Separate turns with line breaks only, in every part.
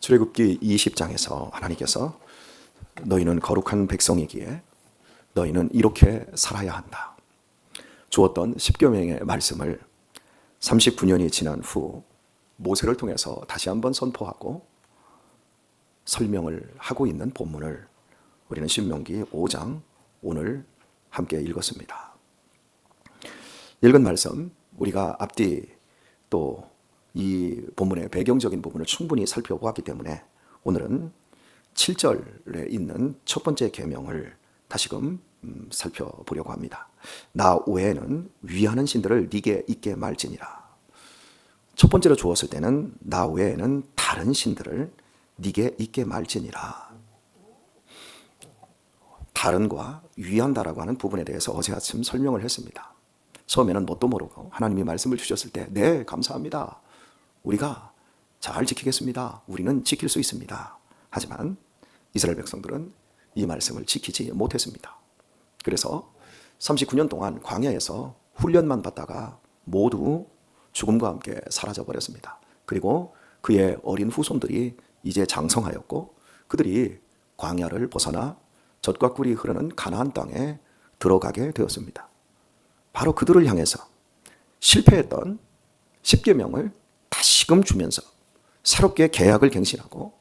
출애굽기 20장에서 하나님께서 너희는 거룩한 백성이기에 너희는 이렇게 살아야 한다 주었던 10계명의 말씀을 39년이 지난 후 모세를 통해서 다시 한번 선포하고 설명을 하고 있는 본문을 우리는 신명기 5장 오늘 함께 읽었습니다. 읽은 말씀 우리가 앞뒤 또 이 본문의 배경적인 부분을 충분히 살펴보았기 때문에 오늘은 7절에 있는 첫 번째 계명을 다시금 살펴보려고 합니다. 나 외에는 위하는 신들을 네게 있게 말지니라. 첫 번째로 주었을 때는 나 외에는 다른 신들을 네게 있게 말지니라. 다른과 위한다라고 하는 부분에 대해서 어제 아침 설명을 했습니다. 처음에는 뭣도 모르고 하나님이 말씀을 주셨을 때 네, 감사합니다. 우리가 잘 지키겠습니다. 우리는 지킬 수 있습니다. 하지만 이스라엘 백성들은 이 말씀을 지키지 못했습니다. 그래서 39년 동안 광야에서 훈련만 받다가 모두 죽음과 함께 사라져 버렸습니다. 그리고 그의 어린 후손들이 이제 장성하였고 그들이 광야를 벗어나 젖과 꿀이 흐르는 가나안 땅에 들어가게 되었습니다. 바로 그들을 향해서 실패했던 10계명을 다시금 주면서 새롭게 계약을 갱신하고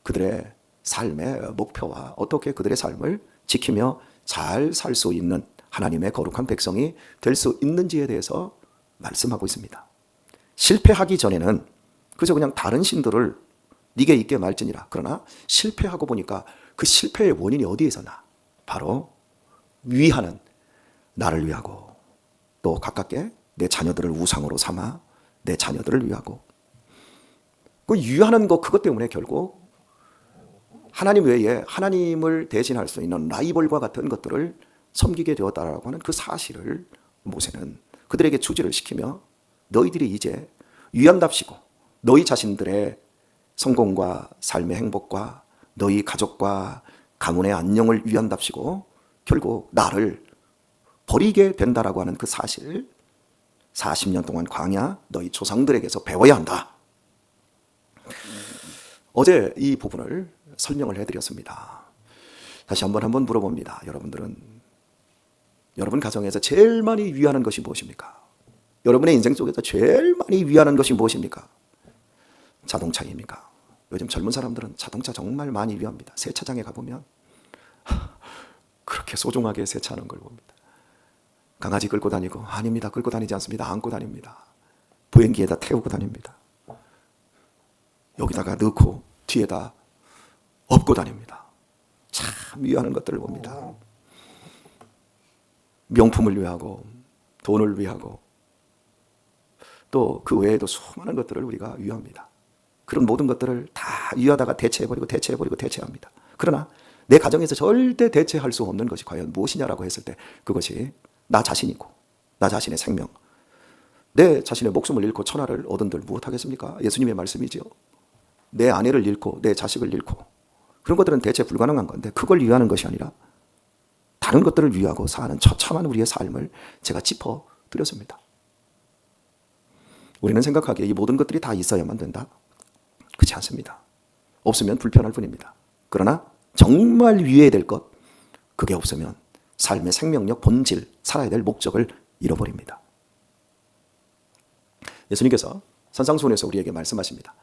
그들의 삶의 목표와 어떻게 그들의 삶을 지키며 잘 살 수 있는 하나님의 거룩한 백성이 될 수 있는지에 대해서 말씀하고 있습니다. 실패하기 전에는 그저 그냥 다른 신들을 네게 있게 말지니라. 그러나 실패하고 보니까 그 실패의 원인이 어디에서 나? 바로 위하는 나를 위하고 또 가깝게 내 자녀들을 우상으로 삼아 내 자녀들을 위하고 그 위하는 것 그것 때문에 결국 하나님 외에 하나님을 대신할 수 있는 라이벌과 같은 것들을 섬기게 되었다라고 하는 그 사실을 모세는 그들에게 주지를 시키며 너희들이 이제 위한답시고 너희 자신들의 성공과 삶의 행복과 너희 가족과 가문의 안녕을 위한답시고 결국 나를 버리게 된다라고 하는 그 사실 40년 동안 광야 너희 조상들에게서 배워야 한다. 어제 이 부분을 설명을 해드렸습니다. 다시 한번 물어봅니다. 여러분 가정에서 제일 많이 위하는 것이 무엇입니까? 여러분의 인생 속에서 제일 많이 위하는 것이 무엇입니까? 자동차입니까? 요즘 젊은 사람들은 자동차 정말 많이 위합니다. 세차장에 가보면 그렇게 소중하게 세차하는 걸 봅니다. 강아지 끌고 다니고 아닙니다. 끌고 다니지 않습니다. 안고 다닙니다. 보행기에다 태우고 다닙니다. 여기다가 넣고 뒤에다 업고 다닙니다. 참 위하는 것들을 봅니다. 명품을 위하고 돈을 위하고 또 그 외에도 수많은 것들을 우리가 위합니다. 그런 모든 것들을 다 위하다가 대체합니다. 그러나 내 가정에서 절대 대체할 수 없는 것이 과연 무엇이냐라고 했을 때 그것이 나 자신이고 나 자신의 생명 내 자신의 목숨을 잃고 천하를 얻은들 무엇하겠습니까? 예수님의 말씀이지요. 내 아내를 잃고 내 자식을 잃고 그런 것들은 대체 불가능한 건데 그걸 위하는 것이 아니라 다른 것들을 위하고 사는 처참한 우리의 삶을 제가 짚어드렸습니다. 우리는 생각하기에 이 모든 것들이 다 있어야만 된다? 그렇지 않습니다. 없으면 불편할 뿐입니다. 그러나 정말 위해야 될 것 그게 없으면 삶의 생명력, 본질, 살아야 될 목적을 잃어버립니다. 예수님께서 산상수훈에서 우리에게 말씀하십니다.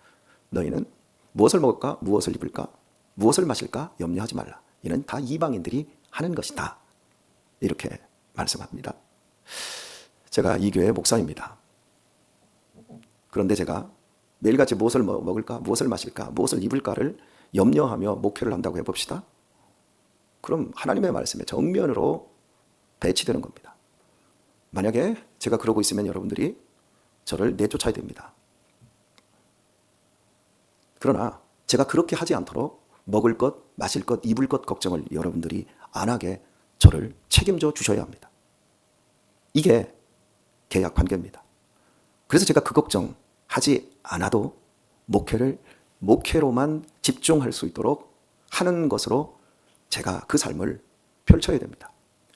너희는 무엇을 먹을까? 무엇을 입을까? 무엇을 마실까? 염려하지 말라. 이는 다 이방인들이 하는 것이다. 이렇게 말씀합니다. 제가 이 교회의 목사입니다. 그런데 제가 매일같이 무엇을 먹을까? 무엇을 마실까? 무엇을 입을까를 염려하며 목표를 한다고 해봅시다. 그럼 하나님의 말씀에 정면으로 배치되는 겁니다. 만약에 제가 그러고 있으면 여러분들이 저를 내쫓아야 됩니다. 그러나 제가 그렇게 하지 않도록 먹을 것, 마실 것, 입을 것 걱정을 여러분들이 안 하게 저를 책임져 주셔야 합니다. 이게 계약 관계입니다. 그래서 제가 그 걱정하지 않아도 목회로만 집중할 수 있도록 하는 것으로 제가 그 삶을 펼쳐야 됩니다.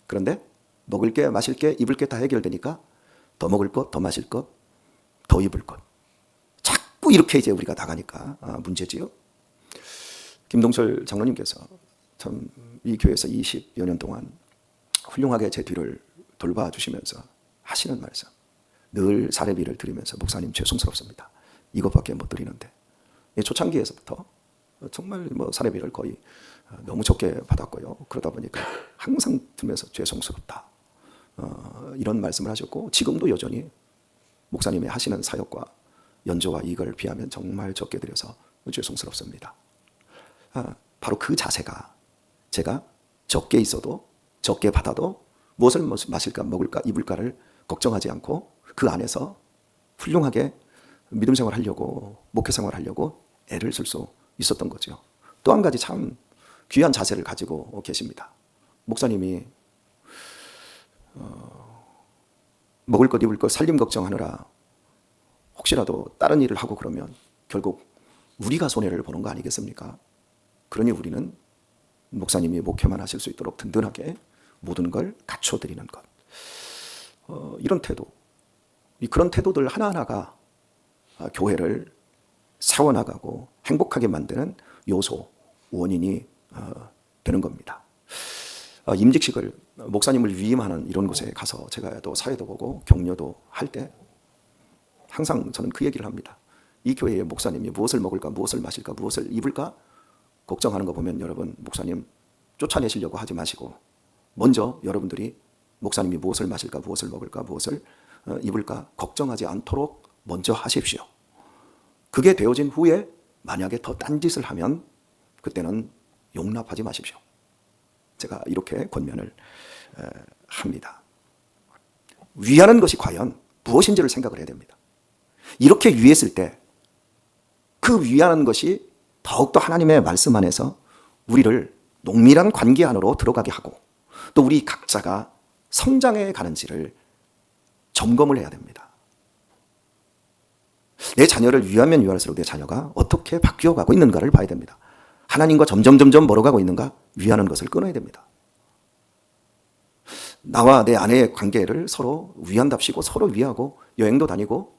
그런데 먹을 게, 마실 게, 입을 게 다 해결되니까 더 먹을 것, 더 마실 것, 더 입을 것. 자꾸 이렇게 이제 우리가 나가니까 문제지요. 김동철 장로님께서 참 이 교회에서 20여 년 동안 훌륭하게 제 뒤를 돌봐주시면서 하시는 말씀, 늘 사례비를 드리면서 목사님 죄송스럽습니다, 이것밖에 못 드리는데, 초창기에서부터 정말 사례비를 거의 너무 적게 받았고요. 그러다 보니까 항상 들면서 죄송스럽다, 이런 말씀을 하셨고, 지금도 여전히 목사님의 하시는 사역과 연조와 이익을 비하면 정말 적게 드려서 죄송스럽습니다. 바로 그 자세가 제가 적게 있어도 적게 받아도 무엇을 마실까 먹을까 입을까를 걱정하지 않고 그 안에서 훌륭하게 믿음 생활하려고, 목회 생활하려고 애를 쓸 수 있었던 거죠. 또 한 가지 참 귀한 자세를 가지고 계십니다. 목사님이 먹을 것 입을 것 살림 걱정하느라 혹시라도 다른 일을 하고 그러면 결국 우리가 손해를 보는 거 아니겠습니까? 그러니 우리는 목사님이 목회만 하실 수 있도록 든든하게 모든 걸 갖춰드리는 것, 이런 태도, 그런 태도들 하나하나가 교회를 세워나가고 행복하게 만드는 요소, 원인이 되는 겁니다. 임직식을, 목사님을 위임하는 이런 곳에 가서 제가 또 사회도 보고 격려도 할 때 항상 저는 그 얘기를 합니다. 이 교회의 목사님이 무엇을 먹을까, 무엇을 마실까, 무엇을 입을까 걱정하는 거 보면 여러분, 목사님 쫓아내시려고 하지 마시고 먼저 여러분들이 목사님이 무엇을 마실까, 무엇을 먹을까, 무엇을 입을까 걱정하지 않도록 먼저 하십시오. 그게 되어진 후에 만약에 더 딴짓을 하면 그때는 용납하지 마십시오. 제가 이렇게 권면을 합니다. 위하는 것이 과연 무엇인지를 생각을 해야 됩니다. 이렇게 위했을 때 그 위하는 것이 더욱더 하나님의 말씀 안에서 우리를 농밀한 관계 안으로 들어가게 하고 또 우리 각자가 성장해 가는지를 점검을 해야 됩니다. 내 자녀를 위하면 위할수록 내 자녀가 어떻게 바뀌어가고 있는가를 봐야 됩니다. 하나님과 점점 멀어가고 있는가, 위하는 것을 끊어야 됩니다. 나와 내 아내의 관계를 서로 위한답시고 서로 위하고 여행도 다니고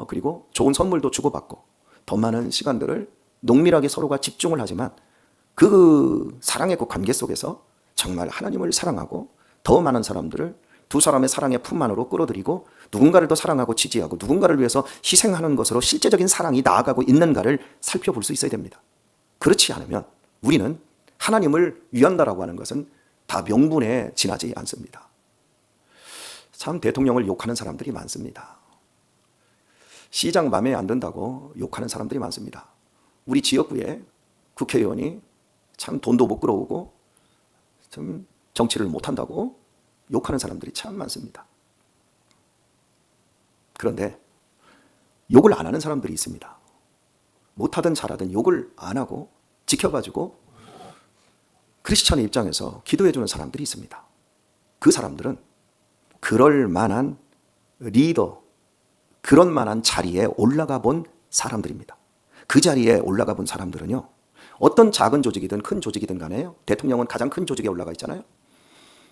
그리고 좋은 선물도 주고받고 더 많은 시간들을 농밀하게 서로가 집중을 하지만 그 사랑의 그 관계 속에서 정말 하나님을 사랑하고 더 많은 사람들을 두 사람의 사랑의 품 안으로 끌어들이고 누군가를 더 사랑하고 지지하고 누군가를 위해서 희생하는 것으로 실제적인 사랑이 나아가고 있는가를 살펴볼 수 있어야 됩니다. 그렇지 않으면 우리는 하나님을 위한다라고 하는 것은 다 명분에 지나지 않습니다. 참 대통령을 욕하는 사람들이 많습니다. 시장 마음에 안 든다고 욕하는 사람들이 많습니다. 우리 지역구에 국회의원이 참 돈도 못 끌어오고 참 정치를 못한다고 욕하는 사람들이 참 많습니다. 그런데 욕을 안 하는 사람들이 있습니다. 못하든 잘하든 욕을 안 하고 지켜봐주고 크리스천의 입장에서 기도해주는 사람들이 있습니다. 그 사람들은 그럴 만한 리더, 그런 만한 자리에 올라가 본 사람들입니다. 그 자리에 올라가 본 사람들은요, 어떤 작은 조직이든 큰 조직이든 간에 대통령은 가장 큰 조직에 올라가 있잖아요.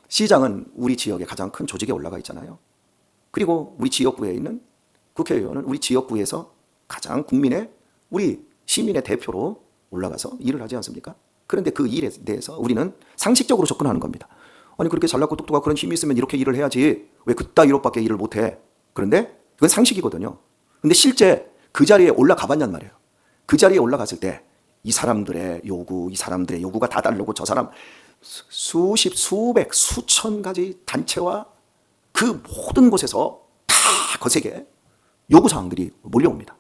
시장은 우리 지역의 가장 큰 조직에 올라가 있잖아요. 그리고 우리 지역구에 있는 국회의원은 우리 지역구에서 가장 국민의, 우리 시민의 대표로 올라가서 일을 하지 않습니까? 그런데 그 일에 대해서 우리는 상식적으로 접근하는 겁니다. 아니 그렇게 잘났고 똑똑하고 그런 힘이 있으면 이렇게 일을 해야지 왜 그따위로밖에 일을 못해. 그런데 그건 상식이거든요. 근데 실제 그 자리에 올라가 봤냔 말이에요. 그 자리에 올라갔을 때 이 사람들의 요구, 이 사람들의 요구가 다 다르고 저 사람 수십, 수백, 수천 가지 단체와 그 모든 곳에서 다 거세게 요구사항들이 몰려옵니다.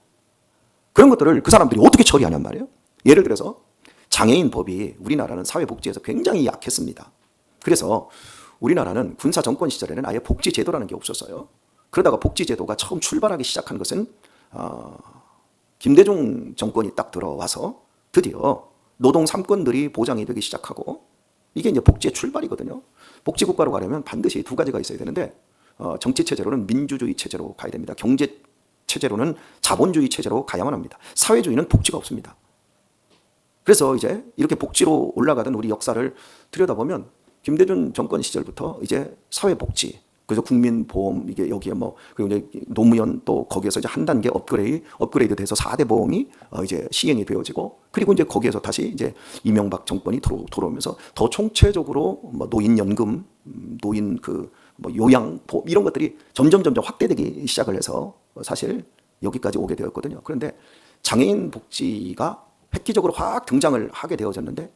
그런 것들을 그 사람들이 어떻게 처리하냔 말이에요. 예를 들어서 장애인 법이 우리나라는 사회복지에서 굉장히 약했습니다. 그래서 우리나라는 군사 정권 시절에는 아예 복지제도라는 게 없었어요. 그러다가 복지제도가 처음 출발하기 시작한 것은 김대중 정권이 딱 들어와서 드디어 노동 3권들이 보장이 되기 시작하고 이게 이제 복지의 출발이거든요. 복지국가로 가려면 반드시 두 가지가 있어야 되는데 정치체제로는 민주주의 체제로 가야 됩니다. 경제체제로는 자본주의 체제로 가야만 합니다. 사회주의는 복지가 없습니다. 그래서 이제 이렇게 복지로 올라가던 우리 역사를 들여다보면 김대중 정권 시절부터 이제 사회복지, 그래서 국민보험 이게 여기에 뭐 그리고 이제 노무현 또 거기에서 이제 한 단계 업그레이드 돼서 4대 보험이 이제 시행이 되어지고 그리고 이제 거기에서 다시 이제 이명박 정권이 들어오면서 더 총체적으로 뭐 노인연금, 노인 그 뭐 요양보험 이런 것들이 점점 확대되기 시작을 해서 사실 여기까지 오게 되었거든요. 그런데 장애인 복지가 획기적으로 확 등장을 하게 되어졌는데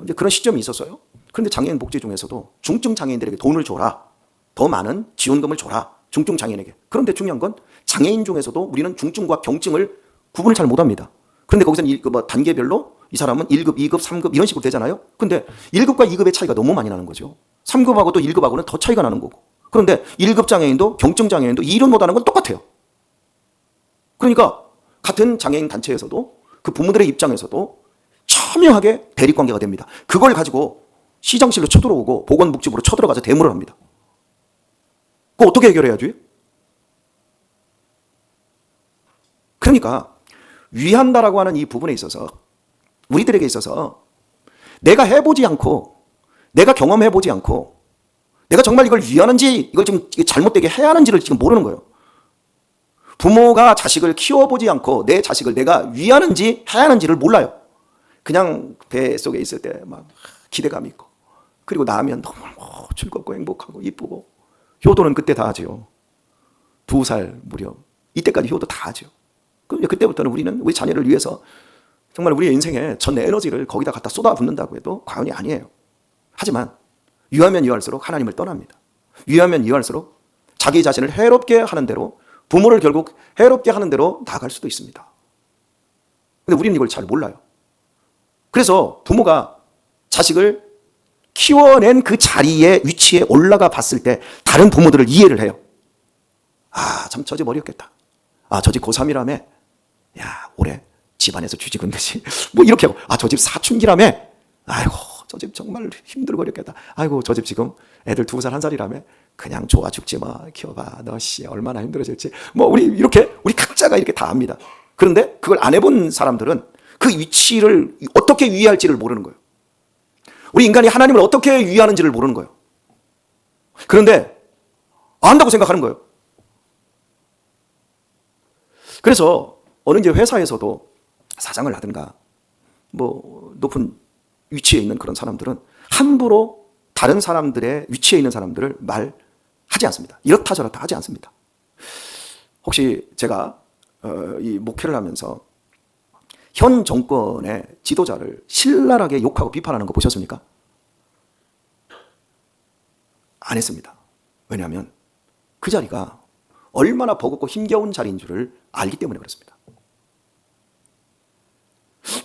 이제 그런 시점이 있었어요. 그런데 장애인 복지 중에서도 중증 장애인들에게 돈을 줘라. 더 많은 지원금을 줘라. 중증 장애인에게. 그런데 중요한 건 장애인 중에서도 우리는 중증과 경증을 구분을 잘 못합니다. 그런데 거기서는 뭐 단계별로 이 사람은 1급, 2급, 3급 이런 식으로 되잖아요. 근데 1급과 2급의 차이가 너무 많이 나는 거죠. 3급하고 또 1급하고는 더 차이가 나는 거고. 그런데 1급 장애인도 경증 장애인도 이런 못하는 건 똑같아요. 그러니까 같은 장애인 단체에서도 그 부모들의 입장에서도 첨예하게 대립관계가 됩니다. 그걸 가지고 시장실로 쳐들어오고 보건복지부로 쳐들어가서 대물을 합니다. 그거 어떻게 해결해야지? 그러니까 위한다라고 하는 이 부분에 있어서 우리들에게 있어서 내가 해보지 않고 내가 경험해보지 않고 내가 정말 이걸 위하는지 이걸 지금 잘못되게 해야 하는지를 지금 모르는 거예요. 부모가 자식을 키워보지 않고 내 자식을 내가 위하는지 해야 하는지를 몰라요. 그냥 뱃속에 있을 때 막 기대감이 있고 그리고 나면 너무 즐겁고 행복하고 이쁘고 효도는 그때 다 하죠. 2살 무렵 이때까지 효도 다 하죠. 그럼 그때부터는 우리는 우리 자녀를 위해서 정말 우리의 인생에 전 에너지를 거기다 갖다 쏟아붓는다고 해도 과언이 아니에요. 하지만 위하면 위할수록 하나님을 떠납니다. 위하면 위할수록 자기 자신을 해롭게 하는 대로 부모를 결국 해롭게 하는 대로 나아갈 수도 있습니다. 근데 우리는 이걸 잘 몰라요. 그래서 부모가 자식을 키워낸 그 자리에 위치에 올라가 봤을 때 다른 부모들을 이해를 해요. 아, 참 저 집 어렵겠다. 아, 저 집 고3이라며. 야, 올해 집안에서 쥐지근 듯이 뭐 이렇게 하고 아, 저 집 사춘기라며. 아이고, 저 집 정말 힘들고 어렵겠다. 아이고, 저 집 지금 애들 2살 1살이라며. 그냥 좋아 죽지 마. 키워봐. 너 씨 얼마나 힘들어질지. 뭐 우리 각자가 이렇게 다 압니다. 그런데 그걸 안 해본 사람들은 그 위치를 어떻게 위할지를 모르는 거예요. 우리 인간이 하나님을 어떻게 위하는지를 모르는 거예요. 그런데 안다고 생각하는 거예요. 그래서 어느 이제 회사에서도 사장을 하든가 뭐 높은 위치에 있는 그런 사람들은 함부로 다른 사람들의 위치에 있는 사람들을 말하지 않습니다. 이렇다 저렇다 하지 않습니다. 혹시 제가 이 목회를 하면서 현 정권의 지도자를 신랄하게 욕하고 비판하는 거 보셨습니까? 안 했습니다. 왜냐하면 그 자리가 얼마나 버겁고 힘겨운 자리인 줄을 알기 때문에 그렇습니다.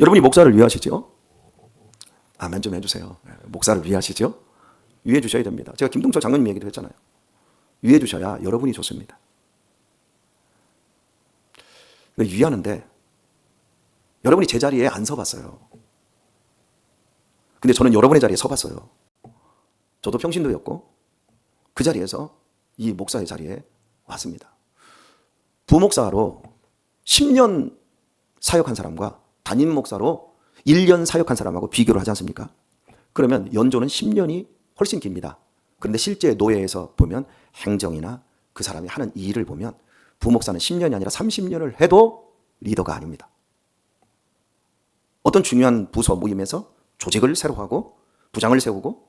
여러분이 목사를 위하시죠? 아멘 좀 해주세요. 목사를 위하시죠? 위해 주셔야 됩니다. 제가 김동철 장로님 얘기도 했잖아요. 위해 주셔야 여러분이 좋습니다. 근데 위하는데 여러분이 제 자리에 안 서봤어요. 근데 저는 여러분의 자리에 서봤어요. 저도 평신도였고 그 자리에서 이 목사의 자리에 왔습니다. 부목사로 10년 사역한 사람과 담임 목사로 1년 사역한 사람하고 비교를 하지 않습니까? 그러면 연조는 10년이 훨씬 깁니다. 그런데 실제 노예에서 보면 행정이나 그 사람이 하는 일을 보면 부목사는 10년이 아니라 30년을 해도 리더가 아닙니다. 어떤 중요한 부서 모임에서 조직을 새로 하고 부장을 세우고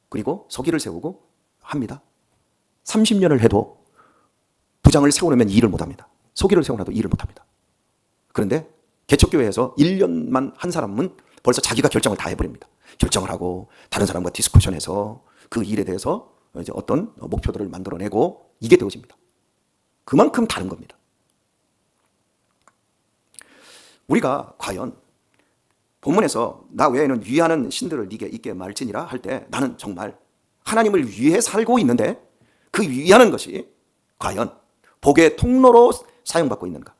그리고 서기를 세우고 합니다. 30년을 해도 부장을 세우려면 일을 못합니다. 서기를 세우려도 일을 못합니다. 그런데 개척교회에서 1년만 한 사람은 벌써 자기가 결정을 다 해버립니다. 결정을 하고 다른 사람과 디스커션해서 그 일에 대해서 이제 어떤 목표들을 만들어내고 이게 되어집니다. 그만큼 다른 겁니다. 우리가 과연 본문에서 나 외에는 위하는 신들을 네게 있게 말지니라 할 때 나는 정말 하나님을 위해 살고 있는데 그 위하는 것이 과연 복의 통로로 사용받고 있는가?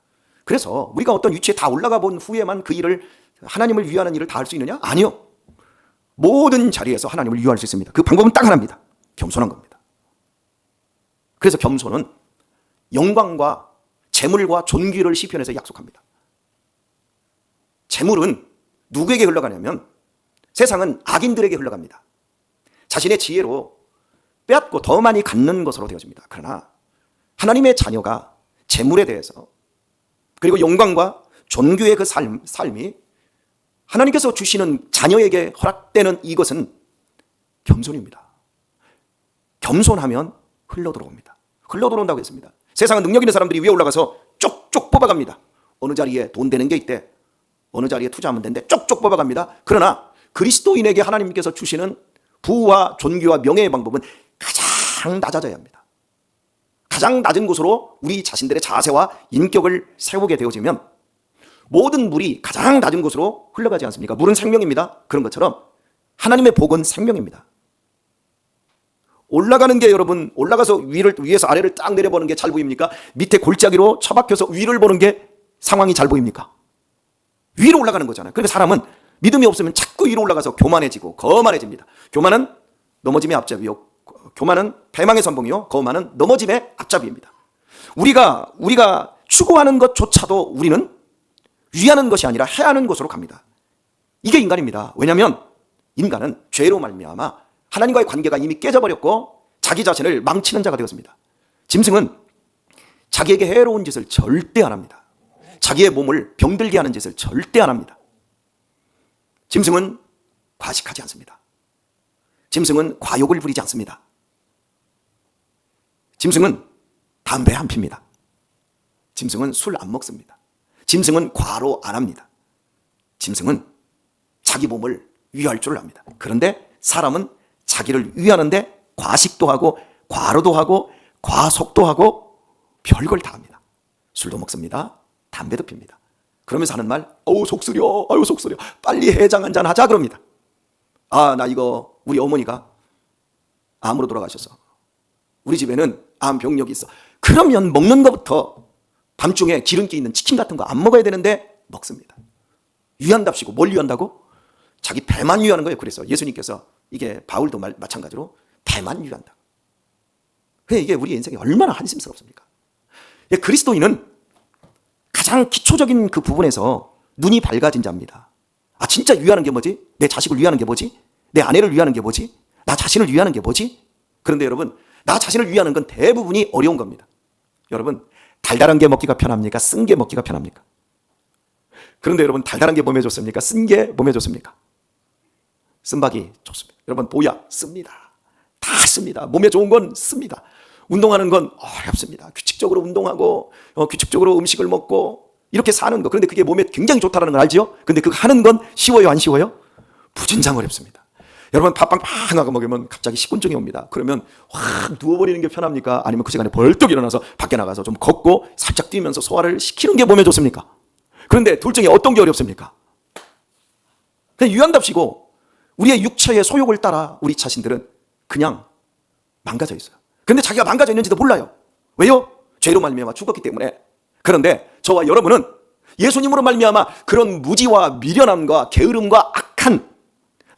그래서 우리가 어떤 위치에 다 올라가 본 후에만 그 일을 하나님을 위하는 일을 다 할 수 있느냐? 아니요. 모든 자리에서 하나님을 위할 수 있습니다. 그 방법은 딱 하나입니다. 겸손한 겁니다. 그래서 겸손은 영광과 재물과 존귀를 시편에서 약속합니다. 재물은 누구에게 흘러가냐면 세상은 악인들에게 흘러갑니다. 자신의 지혜로 빼앗고 더 많이 갖는 것으로 되어집니다. 그러나 하나님의 자녀가 재물에 대해서 그리고 영광과 존귀의 그 삶이 하나님께서 주시는 자녀에게 허락되는 이것은 겸손입니다. 겸손하면 흘러들어옵니다. 흘러들어온다고 했습니다. 세상은 능력 있는 사람들이 위에 올라가서 쪽쪽 뽑아갑니다. 어느 자리에 돈 되는 게 있대, 어느 자리에 투자하면 된대, 쪽쪽 뽑아갑니다. 그러나 그리스도인에게 하나님께서 주시는 부와 존귀와 명예의 방법은 가장 낮아져야 합니다. 가장 낮은 곳으로 우리 자신들의 자세와 인격을 세우게 되어지면 모든 물이 가장 낮은 곳으로 흘러가지 않습니까? 물은 생명입니다. 그런 것처럼 하나님의 복은 생명입니다. 올라가는 게 여러분, 올라가서 위에서 아래를 딱 내려보는 게 잘 보입니까? 밑에 골짜기로 처박혀서 위를 보는 게 상황이 잘 보입니까? 위로 올라가는 거잖아요. 그러니까 사람은 믿음이 없으면 자꾸 위로 올라가서 교만해지고 거만해집니다. 교만은 넘어짐의 앞잡이요, 교만은 패망의 선봉이요, 거만은 넘어짐의 앞잡이입니다. 우리가 추구하는 것조차도 우리는 위하는 것이 아니라 해하는 것으로 갑니다. 이게 인간입니다. 왜냐하면 인간은 죄로 말미암아 하나님과의 관계가 이미 깨져버렸고 자기 자신을 망치는 자가 되었습니다. 짐승은 자기에게 해로운 짓을 절대 안 합니다. 자기의 몸을 병들게 하는 짓을 절대 안 합니다. 짐승은 과식하지 않습니다. 짐승은 과욕을 부리지 않습니다. 짐승은 담배 안 핍니다. 짐승은 술 안 먹습니다. 짐승은 과로 안 합니다. 짐승은 자기 몸을 위할 줄 압니다. 그런데 사람은 자기를 위하는데 과식도 하고 과로도 하고 과속도 하고 별걸 다 합니다. 술도 먹습니다. 담배도 핍니다. 그러면서 하는 말, 어우 속 쓰려, 아유 속 쓰려, 빨리 해장 한잔 하자 그럽니다. 아, 나 이거 우리 어머니가 암으로 돌아가셔서 우리 집에는 암 병력이 있어. 그러면 먹는 것부터 밤중에 기름기 있는 치킨 같은 거 안 먹어야 되는데 먹습니다. 위한답시고 뭘 위한다고? 자기 배만 위하는 거예요. 그래서 예수님께서 이게 바울도 마찬가지로 배만 위한다. 왜 이게 우리 인생에 얼마나 한심스럽습니까? 그리스도인은 가장 기초적인 그 부분에서 눈이 밝아진 자입니다. 아, 진짜 위하는 게 뭐지? 내 자식을 위하는 게 뭐지? 내 아내를 위하는 게 뭐지? 나 자신을 위하는 게 뭐지? 그런데 여러분, 나 자신을 위하는 건 대부분이 어려운 겁니다. 여러분, 달달한 게 먹기가 편합니까? 쓴 게 먹기가 편합니까? 그런데 여러분, 달달한 게 몸에 좋습니까? 쓴 게 몸에 좋습니까? 쓴박이 좋습니다. 여러분, 보약 씁니다. 다 씁니다. 몸에 좋은 건 씁니다. 운동하는 건 어렵습니다. 규칙적으로 운동하고 규칙적으로 음식을 먹고 이렇게 사는 거. 그런데 그게 몸에 굉장히 좋다는 걸 알지요? 근데 그거 하는 건 쉬워요, 안 쉬워요? 무진장 어렵습니다. 여러분, 밥 빵빵하고 먹으면 갑자기 식곤증이 옵니다. 그러면 확 누워버리는 게 편합니까? 아니면 그 시간에 벌떡 일어나서 밖에 나가서 좀 걷고 살짝 뛰면서 소화를 시키는 게 몸에 좋습니까? 그런데 둘 중에 어떤 게 어렵습니까? 그냥 유한답시고 우리의 육체의 소욕을 따라 우리 자신들은 그냥 망가져 있어요. 그런데 자기가 망가져 있는지도 몰라요. 왜요? 죄로 말미암아 죽었기 때문에. 그런데 저와 여러분은 예수님으로 말미암아 그런 무지와 미련함과 게으름과 악한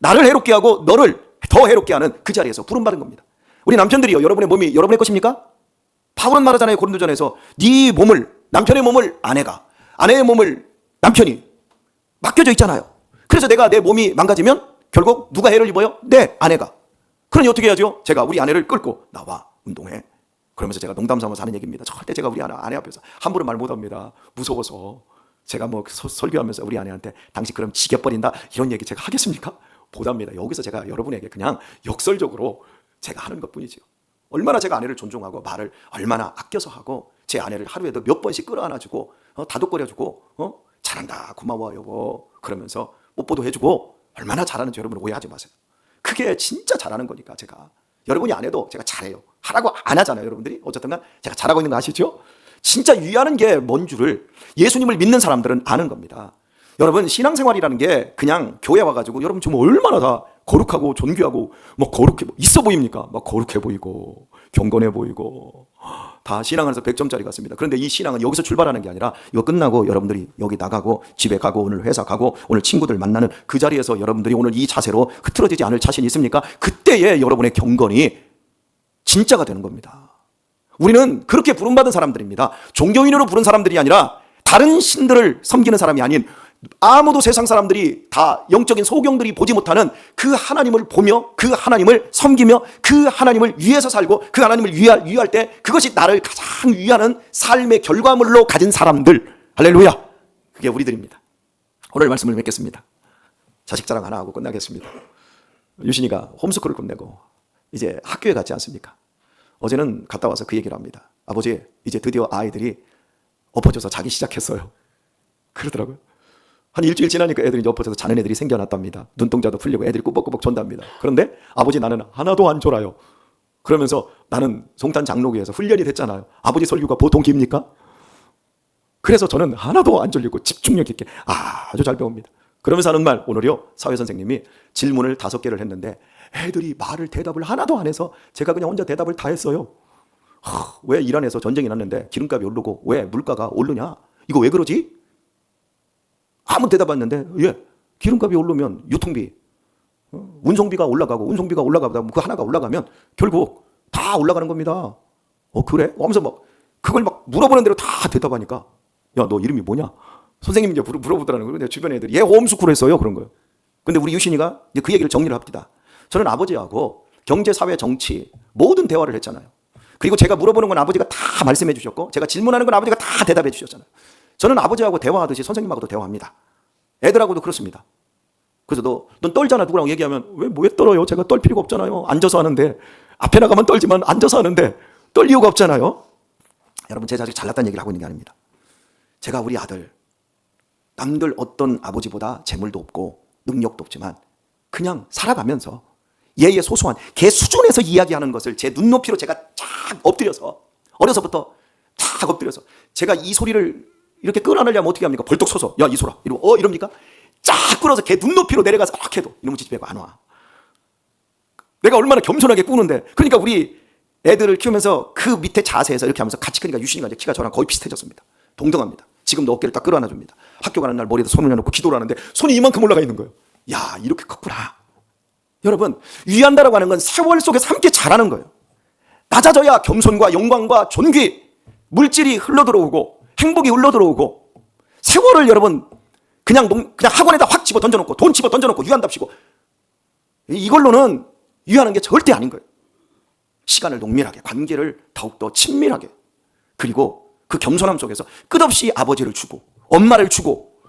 나를 해롭게 하고 너를 더 해롭게 하는 그 자리에서 부름받은 겁니다. 우리 남편들이요, 여러분의 몸이 여러분의 것입니까? 바울은 말하잖아요, 고린도전에서. 네 몸을, 남편의 몸을 아내가, 아내의 몸을 남편이 맡겨져 있잖아요. 그래서 내가 내 몸이 망가지면 결국 누가 해를 입어요? 내 아내가. 그러니 어떻게 해야죠? 제가 우리 아내를 끌고 나와 운동해. 그러면서 제가 농담 삼아서 하는 얘기입니다. 절대 제가 우리 아내 앞에서 함부로 말 못합니다. 무서워서. 제가 뭐 설교하면서 우리 아내한테 당신 그럼 지겨버린다 이런 얘기 제가 하겠습니까? 못합니다. 여기서 제가 여러분에게 그냥 역설적으로 제가 하는 것뿐이죠. 얼마나 제가 아내를 존중하고 말을 얼마나 아껴서 하고 제 아내를 하루에도 몇 번씩 끌어안아주고 다독거려주고 잘한다 고마워 여보 그러면서 뽀뽀도 해주고 얼마나 잘하는지 여러분 오해하지 마세요. 그게 진짜 잘하는 거니까 제가 여러분이 안 해도 제가 잘해요. 하라고 안 하잖아요. 여러분들이 어쨌든 간 제가 잘하고 있는 거 아시죠? 진짜 위하는 게 뭔 줄을 예수님을 믿는 사람들은 아는 겁니다. 여러분, 신앙생활이라는 게 그냥 교회 와가지고 여러분 지금 얼마나 다 거룩하고 존귀하고 뭐 거룩해 있어 보입니까? 막 거룩해 보이고 경건해 보이고 다 신앙안에서 100점짜리 같습니다. 그런데 이 신앙은 여기서 출발하는 게 아니라 이거 끝나고 여러분들이 여기 나가고 집에 가고 오늘 회사 가고 오늘 친구들 만나는 그 자리에서 여러분들이 오늘 이 자세로 흐트러지지 않을 자신이 있습니까? 그때에 여러분의 경건이 진짜가 되는 겁니다. 우리는 그렇게 부름받은 사람들입니다. 종교인으로 부른 사람들이 아니라 다른 신들을 섬기는 사람이 아닌 아무도 세상 사람들이 다 영적인 소경들이 보지 못하는 그 하나님을 보며 그 하나님을 섬기며 그 하나님을 위해서 살고 그 하나님을 위할 때 그것이 나를 가장 위하는 삶의 결과물로 가진 사람들, 할렐루야, 그게 우리들입니다. 오늘 말씀을 맺겠습니다. 자식 자랑 하나 하고 끝나겠습니다. 유신이가 홈스쿨을 끝내고 이제 학교에 갔지 않습니까? 어제는 갔다 와서 그 얘기를 합니다. 아버지, 이제 드디어 아이들이 엎어져서 자기 시작했어요. 그러더라고요. 한 일주일 지나니까 애들이 엎어져서 자는 애들이 생겨났답니다. 눈동자도 풀리고 애들이 꾸벅꾸벅 존답니다. 그런데 아버지, 나는 하나도 안 졸아요. 그러면서 나는 송탄 장로교에서 훈련이 됐잖아요. 아버지 설교가 보통 깁니까? 그래서 저는 하나도 안 졸리고 집중력 있게 아주 잘 배웁니다. 그러면서 하는 말, 오늘요 사회선생님이 질문을 5개를 했는데 애들이 말을 대답을 하나도 안 해서 제가 그냥 혼자 대답을 다 했어요. 왜 이란에서 전쟁이 났는데 기름값이 오르고 왜 물가가 오르냐? 이거 왜 그러지? 아무 대답 안 했는데, 예, 기름값이 오르면 유통비, 운송비가 올라가고 운송비가 올라가다 그 하나가 올라가면 결국 다 올라가는 겁니다. 그래? 하면서 막 그걸 막 물어보는 대로 다 대답하니까, 야, 너 이름이 뭐냐? 선생님이 이제 물어보더라는 거예요. 내 주변 애들이. 얘 홈스쿨 했어요. 그런 거예요. 근데 우리 유신이가 이제 그 얘기를 정리를 합니다. 저는 아버지하고 경제, 사회, 정치 모든 대화를 했잖아요. 그리고 제가 물어보는 건 아버지가 다 말씀해 주셨고 제가 질문하는 건 아버지가 다 대답해 주셨잖아요. 저는 아버지하고 대화하듯이 선생님하고도 대화합니다. 애들하고도 그렇습니다. 그래서 넌 떨잖아. 누구랑 얘기하면 왜 떨어요? 제가 떨 필요가 없잖아요. 앉아서 하는데. 앞에 나가면 떨지만 앉아서 하는데 떨 이유가 없잖아요. 여러분, 제 자식 잘났다는 얘기를 하고 있는 게 아닙니다. 제가 우리 아들, 남들 어떤 아버지보다 재물도 없고 능력도 없지만 그냥 살아가면서 얘의 소소한 개 수준에서 이야기하는 것을 제 눈높이로 제가 쫙 엎드려서, 어려서부터 쫙 엎드려서 제가 이 소리를 이렇게 끌어내려면 어떻게 합니까? 벌떡 서서 야 이소라 이러고 이럽니까? 쫙 끌어서 걔 눈높이로 내려가서 막 해도 이놈의 집에 안 와. 내가 얼마나 겸손하게 꾸는데. 그러니까 우리 애들을 키우면서 그 밑에 자세에서 이렇게 하면서 같이 크니까 유신이가 이제 키가 저랑 거의 비슷해졌습니다. 동등합니다. 지금도 어깨를 딱 끌어안아 줍니다. 학교 가는 날 머리에다 손을 내놓고 기도를 하는데 손이 이만큼 올라가 있는 거예요. 야, 이렇게 컸구나. 여러분, 위한다라고 하는 건 세월 속에서 함께 자라는 거예요. 낮아져야 겸손과 영광과 존귀, 물질이 흘러들어오고 행복이 흘러들어오고, 세월을 여러분 그냥 학원에다 확 집어 던져놓고 돈 집어 던져놓고 유한답시고 이걸로는 유하는 게 절대 아닌 거예요. 시간을 농밀하게, 관계를 더욱더 친밀하게, 그리고 그 겸손함 속에서 끝없이 아버지를 주고 엄마를 주고,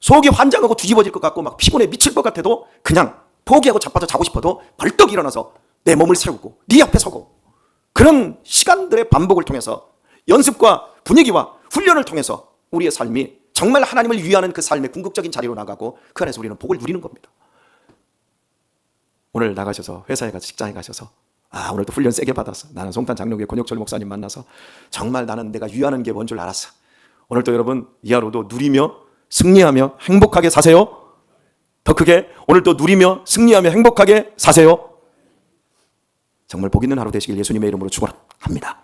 속이 환장하고 뒤집어질 것 같고 막 피곤해 미칠 것 같아도 그냥 포기하고 자빠져 자고 싶어도 벌떡 일어나서 내 몸을 세우고 네 앞에 서고, 그런 시간들의 반복을 통해서 연습과 분위기와 훈련을 통해서 우리의 삶이 정말 하나님을 위하는 그 삶의 궁극적인 자리로 나가고 그 안에서 우리는 복을 누리는 겁니다. 오늘 나가셔서 회사에 가서 직장에 가셔서 오늘도 훈련 세게 받았어. 나는 송탄 장로교회 권혁철 목사님 만나서 정말 나는 내가 위하는 게 뭔 줄 알았어. 오늘도 여러분 이 하루도 누리며 승리하며 행복하게 사세요. 더 크게 오늘도 누리며 승리하며 행복하게 사세요. 정말 복 있는 하루 되시길 예수님의 이름으로 축원합니다.